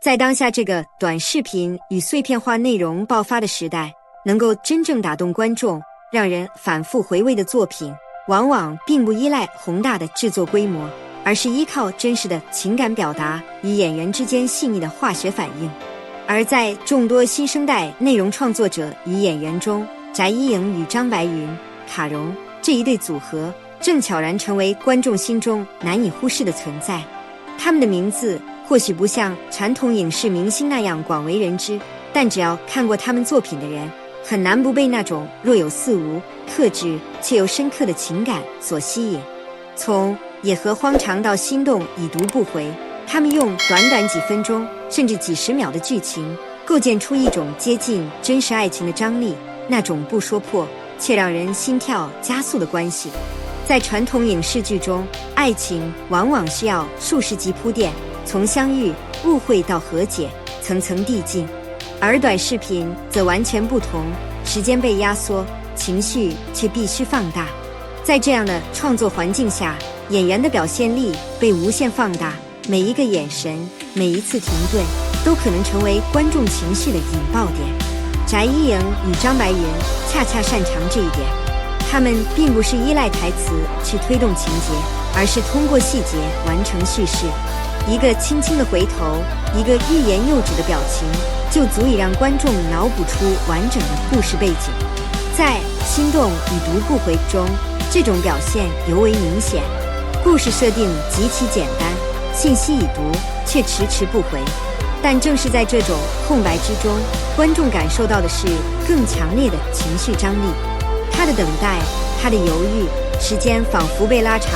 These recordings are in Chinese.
在当下这个短视频与碎片化内容爆发的时代，能够真正打动观众，让人反复回味的作品，往往并不依赖宏大的制作规模，而是依靠真实的情感表达与演员之间细腻的化学反应。而在众多新生代内容创作者与演员中，翟一颖与张白云、卡戎这一对组合正悄然成为观众心中难以忽视的存在。他们的名字或许不像传统影视明星那样广为人知，但只要看过他们作品的人，很难不被那种若有似无、克制却又深刻的情感所吸引。从野合荒长到心动已读不回，他们用短短几分钟甚至几十秒的剧情，构建出一种接近真实爱情的张力，那种不说破却让人心跳加速的关系。在传统影视剧中，爱情往往需要数十集铺垫，从相遇、误会到和解，层层递进。而短视频则完全不同，时间被压缩，情绪却必须放大。在这样的创作环境下，演员的表现力被无限放大，每一个眼神，每一次停顿，都可能成为观众情绪的引爆点。翟一颖与张白云恰恰擅长这一点，他们并不是依赖台词去推动情节，而是通过细节完成叙事。一个轻轻的回头，一个欲言又止的表情，就足以让观众脑补出完整的故事背景。在《心动已读不回》中，这种表现尤为明显。故事设定极其简单，信息已读却迟迟不回，但正是在这种空白之中，观众感受到的是更强烈的情绪张力。他的等待，他的犹豫，时间仿佛被拉长，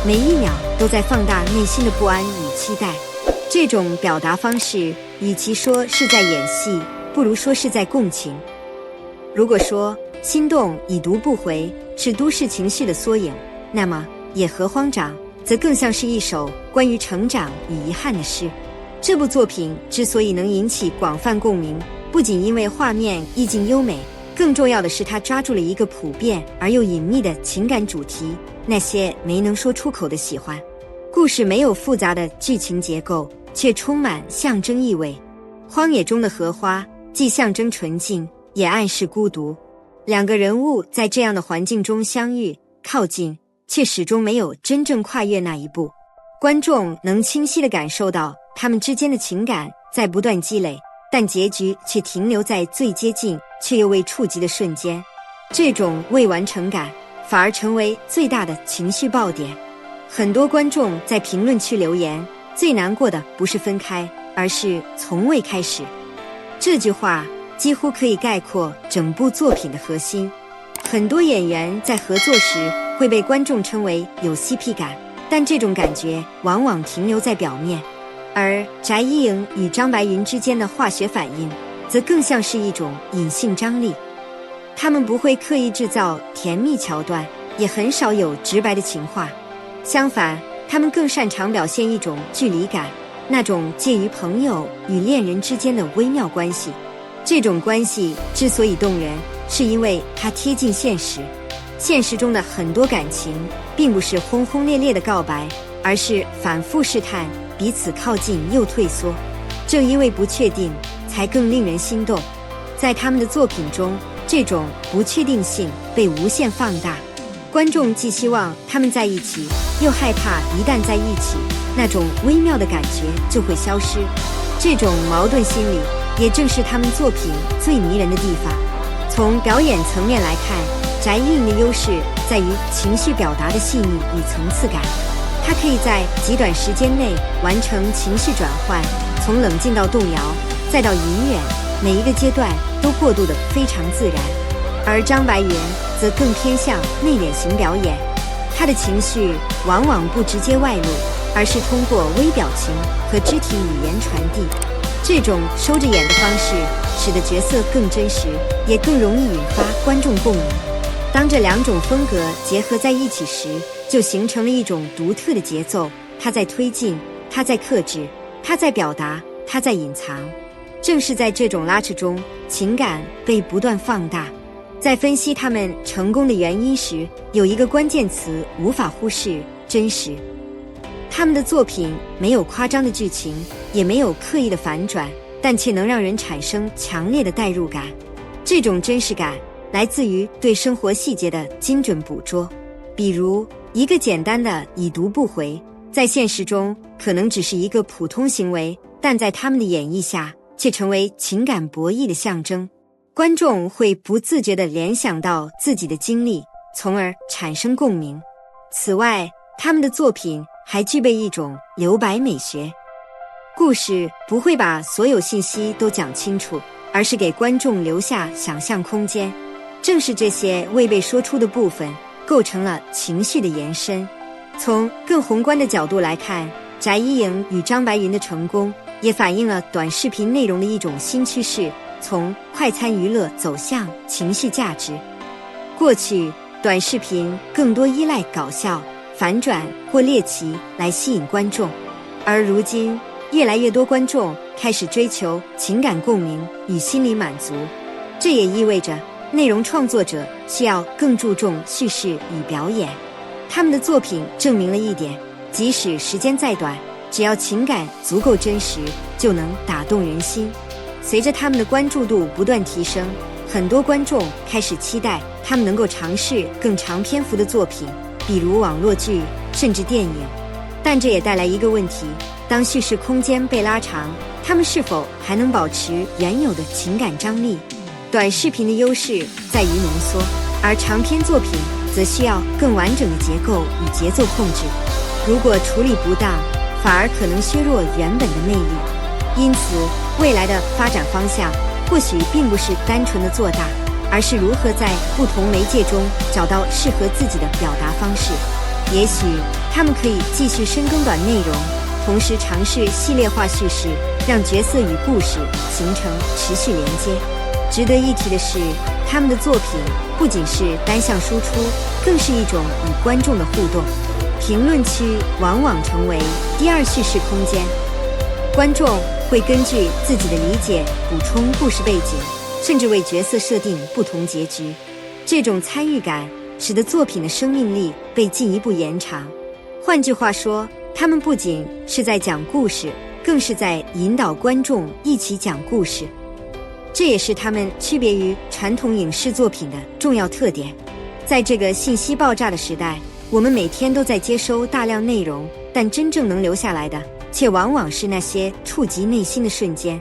每一秒都在放大内心的不安与期待。这种表达方式，与其说是在演戏，不如说是在共情。如果说心动已读不回是都市情绪的缩影，那么野合荒长则更像是一首关于成长与遗憾的诗。这部作品之所以能引起广泛共鸣，不仅因为画面意境优美，更重要的是它抓住了一个普遍而又隐秘的情感主题，那些没能说出口的喜欢。故事没有复杂的剧情结构，却充满象征意味。荒野中的荷花既象征纯净，也暗示孤独。两个人物在这样的环境中相遇、靠近，却始终没有真正跨越那一步。观众能清晰地感受到他们之间的情感在不断积累，但结局却停留在最接近却又未触及的瞬间。这种未完成感反而成为最大的情绪爆点。很多观众在评论区留言，最难过的不是分开，而是从未开始。这句话几乎可以概括整部作品的核心。很多演员在合作时会被观众称为有 CP 感，但这种感觉往往停留在表面。而翟一颖与张白云之间的化学反应，则更像是一种隐性张力。他们不会刻意制造甜蜜桥段，也很少有直白的情话。相反，他们更擅长表现一种距离感，那种介于朋友与恋人之间的微妙关系。这种关系之所以动人，是因为它贴近现实。现实中的很多感情，并不是轰轰烈烈的告白，而是反复试探，彼此靠近又退缩。正因为不确定，才更令人心动。在他们的作品中，这种不确定性被无限放大。观众既希望他们在一起，又害怕一旦在一起，那种微妙的感觉就会消失。这种矛盾心理，也正是他们作品最迷人的地方。从表演层面来看，翟一颖的优势在于情绪表达的细腻与层次感。他可以在极短时间内完成情绪转换，从冷静到动摇，再到隐忍，每一个阶段都过渡得非常自然。而张白云则更偏向内敛型表演，他的情绪往往不直接外露，而是通过微表情和肢体语言传递。这种收着眼的方式，使得角色更真实，也更容易引发观众共鸣。当这两种风格结合在一起时，就形成了一种独特的节奏。他在推进，他在克制，他在表达，他在隐藏。正是在这种拉扯中，情感被不断放大。在分析他们成功的原因时，有一个关键词无法忽视：真实。他们的作品没有夸张的剧情，也没有刻意的反转，但却能让人产生强烈的代入感。这种真实感来自于对生活细节的精准捕捉。比如一个简单的已读不回，在现实中可能只是一个普通行为，但在他们的演绎下却成为情感博弈的象征。观众会不自觉地联想到自己的经历，从而产生共鸣。此外，他们的作品还具备一种留白美学，故事不会把所有信息都讲清楚，而是给观众留下想象空间。正是这些未被说出的部分，构成了情绪的延伸。从更宏观的角度来看，翟一颖与张白云的成功，也反映了短视频内容的一种新趋势，从快餐娱乐走向情绪价值。过去，短视频更多依赖搞笑、反转或猎奇来吸引观众，而如今，越来越多观众开始追求情感共鸣与心理满足。这也意味着内容创作者需要更注重叙事与表演。他们的作品证明了一点，即使时间再短，只要情感足够真实，就能打动人心。随着他们的关注度不断提升，很多观众开始期待他们能够尝试更长篇幅的作品，比如网络剧，甚至电影。但这也带来一个问题，当叙事空间被拉长，他们是否还能保持原有的情感张力？短视频的优势在于浓缩，而长篇作品则需要更完整的结构与节奏控制。如果处理不当，反而可能削弱原本的魅力。因此，未来的发展方向或许并不是单纯的做大，而是如何在不同媒介中找到适合自己的表达方式。也许他们可以继续深耕短内容，同时尝试系列化叙事，让角色与故事形成持续连接。值得一提的是，他们的作品不仅是单向输出，更是一种与观众的互动。评论区往往成为第二叙事空间，观众会根据自己的理解补充故事背景，甚至为角色设定不同结局。这种参与感使得作品的生命力被进一步延长。换句话说，他们不仅是在讲故事，更是在引导观众一起讲故事。这也是他们区别于传统影视作品的重要特点。在这个信息爆炸的时代，我们每天都在接收大量内容，但真正能留下来的，却往往是那些触及内心的瞬间。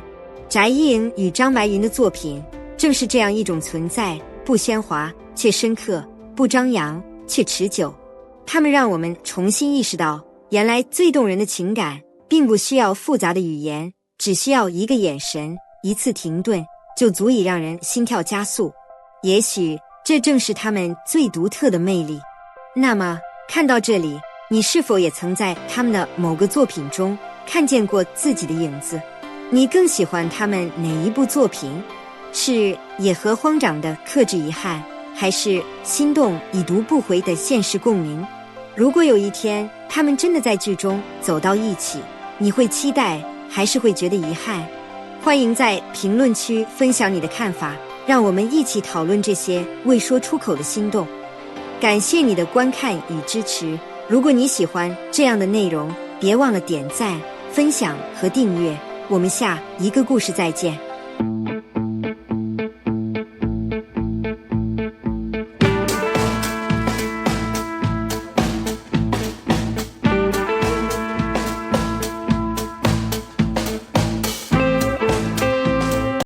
翟一颖与张白云的作品正是这样一种存在，不喧哗却深刻，不张扬却持久。他们让我们重新意识到，原来最动人的情感并不需要复杂的语言，只需要一个眼神，一次停顿，就足以让人心跳加速。也许这正是他们最独特的魅力。那么看到这里，你是否也曾在他们的某个作品中看见过自己的影子？你更喜欢他们哪一部作品？是野河荒长的克制遗憾，还是心动已读不回的现实共鸣？如果有一天他们真的在剧中走到一起，你会期待还是会觉得遗憾？欢迎在评论区分享你的看法，让我们一起讨论这些未说出口的心动。感谢你的观看与支持，如果你喜欢这样的内容，别忘了点赞、分享和订阅。我们下一个故事再见。